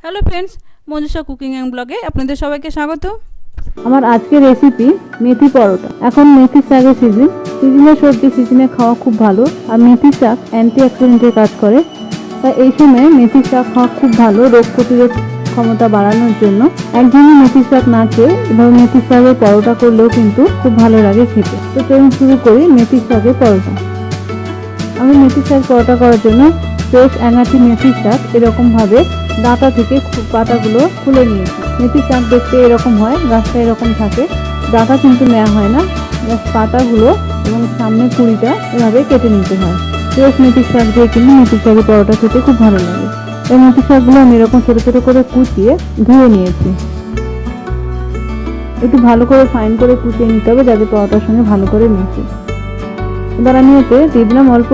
Hello friends, Manjusha cooking and ব্লগে আপনাদের সবাইকে স্বাগত। আমার আজকের রেসিপি মেথি পরোটা। এখন মেথি শাকের সিজনের সবজি সিজনে খাওয়া খুব ভালো। আর মেথি শাক অ্যান্টি অক্সিডেন্টের কাজ করে, তাই এই সময় মেথি শাক খাওয়া খুব ভালো রোগ প্রতিরোধ ক্ষমতা বাড়ানোর জন্য। একদিনই মেথি শাক না খেয়ে এভাবে মেথি শাকের পরোটা করলেও কিন্তু খুব ভালো লাগে খেতে। তো চলুন শুরু করি মেথি শাকের পরোটা। আমি মেথি শাক পরোটা করার জন্য ফ্রেশ এঙাটি মেথি শাক এরকমভাবে ডাঁটা থেকে পাতাগুলো খুলে নিয়েছি। মেথি শাক দেখতে এরকম হয়, গাছটা এরকম থাকে, ডাঁটা কিন্তু নেওয়া হয় না, জাস্ট পাতাগুলো এবং সামনে কুড়িটা এভাবে কেটে নিতে হয়। ফ্রেশ মেথি শাক দিয়ে কিন্তু মেথি শাকের পরোটা খেতে খুব ভালো লাগে। এই মেথি শাকগুলো আমি এরকম ছোটো ছোটো করে কুচিয়ে ধুয়ে নিয়েছি। একটু ভালো করে ফাইন করে কুচিয়ে নিতে হবে যাতে পরোটার সঙ্গে ভালো করে মেখে। এবার আমি এতে দিয়ে দিলাম অল্প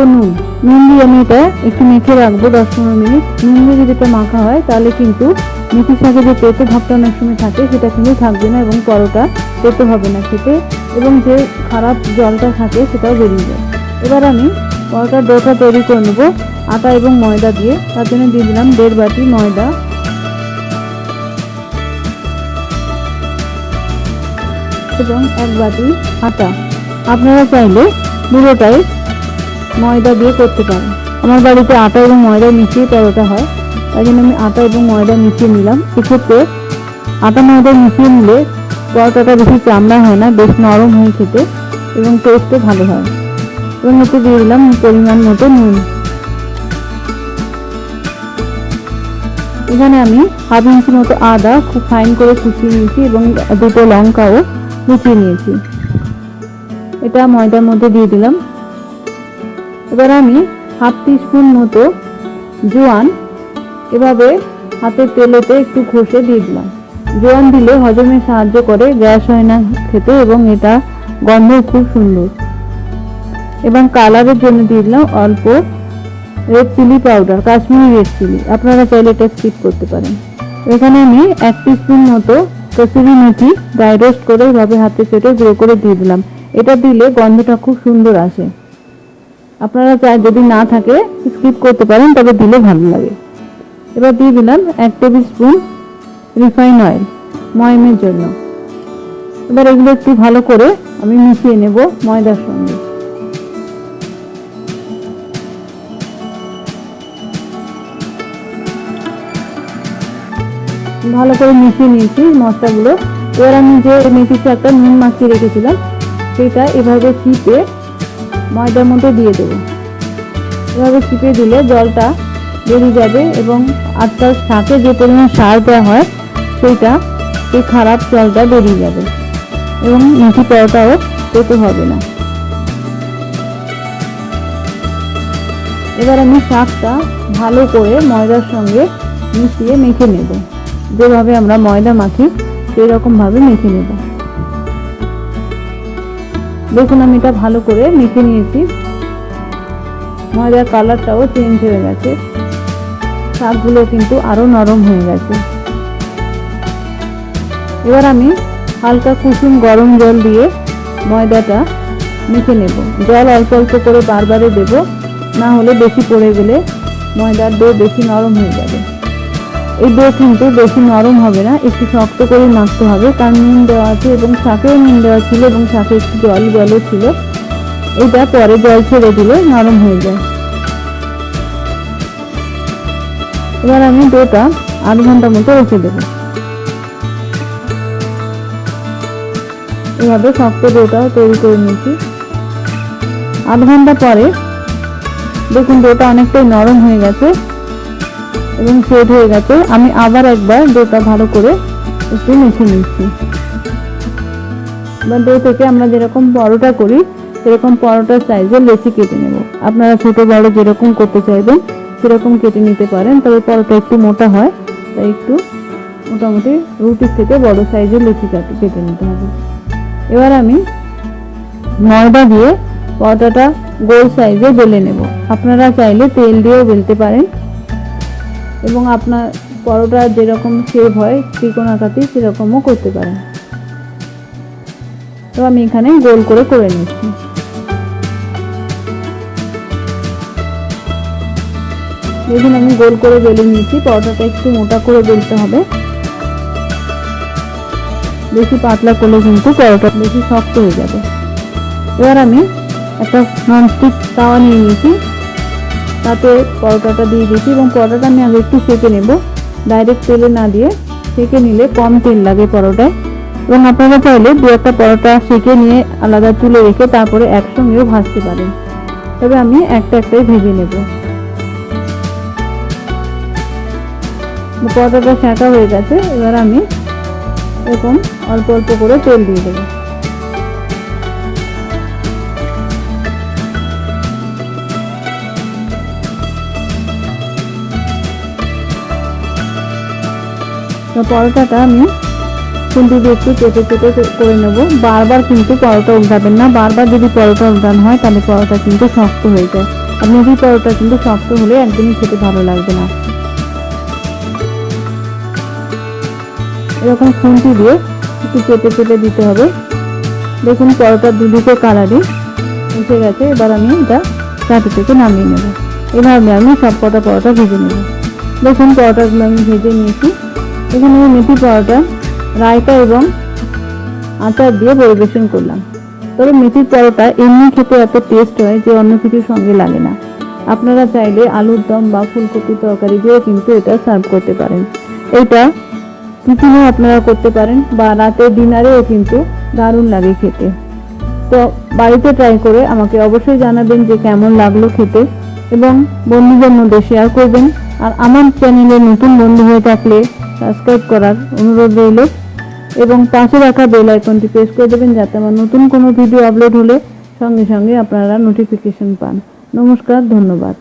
নুন দিয়ে আমি এটা একটু মেখে রাখবো 10-15 মিনিট। নুন দিয়ে যদি এটা মাখা হয় তাহলে কিন্তু মেথি শাকে যে তেতো ভাবটা অনেক সময় থাকে সেটা কিন্তু থাকবে না এবং পরোটা তেতো হবে না খেতে, এবং যে খারাপ জলটা থাকে সেটাও বেরিয়ে যায়। এবার আমি পরোটার ডোটা তৈরি করে নেবো আটা এবং ময়দা দিয়ে। তার জন্য দিয়ে দিলাম 1.5 বাটি ময়দা এবং 1 বাটি আটা। আপনারা চাইলে পুরোটাই ময়দা দিয়ে করতে পারেন। আমার বাড়িতে আটা এবং ময়দা মিশিয়ে পরোটা হয়, তাই জন্য আমি আটা এবং ময়দা মিশিয়ে নিলাম। এক্ষেত্রে আটা ময়দা মিশিয়ে নিলে পরোটাটা বেশি চামড়া হয় না, বেশ নরম হয়ে খেতে এবং টেস্টও ভালো হয়। এবং এতে দিয়ে দিলাম পরিমাণ মতো নুন। এখানে আমি 1/2 ইঞ্চি মতো আদা খুব ফাইন করে কুচিয়ে নিয়েছি এবং 2টো লঙ্কাও কুচিয়ে নিয়েছি। এটা ময়দার মধ্যে দিয়ে দিলাম। এবার আমি 1/2 টিস্পুন মতো জোয়ান এভাবে হাতের তেলেতে একটু ঘষে দিয়ে দিলাম। জোয়ান দিলে হজমে সাহায্য করে, গ্যাস হয় না খেতে এবং এটা গন্ধ খুব সুন্দর। এবং কালারের জন্য দিয়ে দিলাম অল্প red chilli powder, Kashmiri red chilli. আপনারা চাইলে এটা স্কিপ করতে পারেন। এখানে আমি 1 টিস্পুন মতো কসুরি মেথি ড্রাই রোস্ট করে এভাবে হাতে চেটে গুঁড়ো করে দিয়ে দিলাম। এটা দিলে গন্ধটা খুব সুন্দর আসে। আপনারা চাই যদি না থাকে স্কিপ করতে পারেন, তবে দিলে ভালো লাগে। এবার দিয়ে দিলাম 1 টেবিল স্পুন রিফাইন অয়েল ময়মের জন্য। এবার এগুলো একটু ভালো করে আমি মিশিয়ে নেব ময়দার সঙ্গে। ভালো করে মিশিয়ে নিয়েছি মশলাগুলো। এবার আমি যে মেথি শাকটা নুন মাখিয়ে রেখেছিলাম সেটা এভাবে চিপে ময়দার মধ্যে দিয়ে দেবো। এভাবে চিপে দিলে জলটা বেরিয়ে যাবে এবং আজকাল শাকে যে পরিমাণ সার দেওয়া হয় সেইটা এই খারাপ জলটা বেরিয়ে যাবে এবং মেথি পরোটাও তেতো হবে না। এবার আমি শাকটা ভালো করে ময়দার সঙ্গে মিশিয়ে মেখে নেব। যেভাবে আমরা ময়দা মাখি সেই রকম ভাবে মেখে নেব। দেখুন আমি এটা ভালো করে মেখে নিয়েছি। ময়দার কালারটাও চেঞ্জ হয়ে গেছে, শাকগুলো কিন্তু আরো নরম হয়ে গেছে। এবার আমি হালকা কুসুম গরম জল দিয়ে ময়দাটা মেখে নেব। জল অল্প অল্প করে বারবারে দেব, না হলে বেশি পড়ে গেলে ময়দার ডো বেশি নরম হয়ে যাবে। এই ডো কিন্তু বেশি নরম হবে না, একটু শক্ত করে মাখতে হবে, কারণ নুন দেওয়া আছে এবং শাকেও নুন দেওয়া ছিল এবং শাকে একটু জলও ছিল। এটা পরে জল ছেড়ে দিলে নরম হয়ে যায়। এবার আমি ডোটা 8 ঘন্টা মতো রেখে দেবো। এভাবে শক্ত ডোটাও তৈরি করে নিয়েছি। 8 ঘন্টা পরে দেখুন ডোটা অনেকটাই নরম হয়ে গেছে এবং সেট হয়ে গেছে। আমি আবার একবার ডোটা ভালো করে একটু মেখে নিচ্ছি। এবার ডো থেকে আমরা যেরকম পরোটা করি সেরকম পরোটার সাইজে লেচি কেটে নেব। আপনারা ছোট বড় যেরকম করতে চাইবেন সেরকম কেটে নিতে পারেন, তবে পরোটা একটু মোটা হয় তাই একটু মোটামুটি রুটির থেকে বড় সাইজের লেচি কেটে নিতে হবে। এবার আমি ময়দা দিয়ে পরোটাটা গোল সাইজে বেলে নেব। আপনারা চাইলে তেল দিয়েও বেলতে পারেন এবং আপনার পরোটা যেরকম শেপ হয় ত্রিকোণাকৃতি সেরকমও করতে পারেন। তো আমি এখানে গোল করে নিচ্ছি। দেখুন আমি গোল করে বেলে নিয়েছি। পরোটাটা একটু মোটা করে বেলতে হবে, বেশি পাতলা করলে কিন্তু পরোটা বেশি শক্ত হয়ে যাবে। এবার আমি একটা ননস্টিক তাওয়া নিয়ে নিয়েছি, তাতে পরোটাটা দিয়ে দিয়েছি এবং পরোটাটা আমি আগে একটু সেঁকে নেব। ডাইরেক্ট তেলে না দিয়ে সেঁকে নিলে কম তেল লাগে পরোটায়। এবং আপনারা চাইলে দু একটা পরোটা সেঁকে নিয়ে আলাদা তুলে রেখে তারপরে একসঙ্গেও ভাজতে পারেন। তবে আমি একটা একটাই ভেজে নেব। পরোটাটা সেঁকা হয়ে গেছে, এবার আমি এরকম অল্প অল্প করে তেল দিয়ে দেবো। পরোটাটা আমি খুন্তি দিয়ে একটু চেপে চেপে করে নেব। বারবার কিন্তু পরোটা উল্টাবেন না, বারবার যদি পরোটা উল্টানো হয় তাহলে পরোটা কিন্তু শক্ত হয়ে যায়। আর মুড়ি পরোটা কিন্তু শক্ত হলে একদমই খেতে ভালো লাগবে না। এরকম খুন্তি দিয়ে একটু চেপে চেপে দিতে হবে। দেখুন পরোটার দুদিকে কালারই এসে গেছে। এবার আমি এটা চাটু থেকে নামিয়ে নেব। এভাবে আমি সব কটা পরোটা ভেজে নেব। দেখুন পরোটাগুলো আমি ভেজে নিয়েছি। এখানে আমি মেথি পরোটা রায়তা এবং আচার দিয়ে পরিবেশন করলাম। তবে মেথির পরোটা এমনি খেতে এত টেস্ট হয় যে অন্য কিছুর সঙ্গে লাগে না। আপনারা চাইলে আলুর দম বা ফুলকপি তরকারি দিয়েও কিন্তু এটা সার্ভ করতে পারেন। এটা টিফিনে আপনারা করতে পারেন বা রাতে ডিনারেও কিন্তু দারুণ লাগে খেতে। তো বাড়িতে ট্রাই করে আমাকে অবশ্যই জানাবেন যে কেমন লাগলো খেতে এবং বন্ধুদের মধ্যে শেয়ার করবেন। আর আমার চ্যানেলে নতুন বন্ধু হয়ে থাকলে সাবস্ক্রাইব করার অনুরোধ রইল এবং পাশে রাখা বেল আইকনটি প্রেস করে দেবেন যাতে আমার নতুন কোনো ভিডিও আপলোড হলে সঙ্গে সঙ্গে আপনারা নোটিফিকেশন পান। নমস্কার, ধন্যবাদ।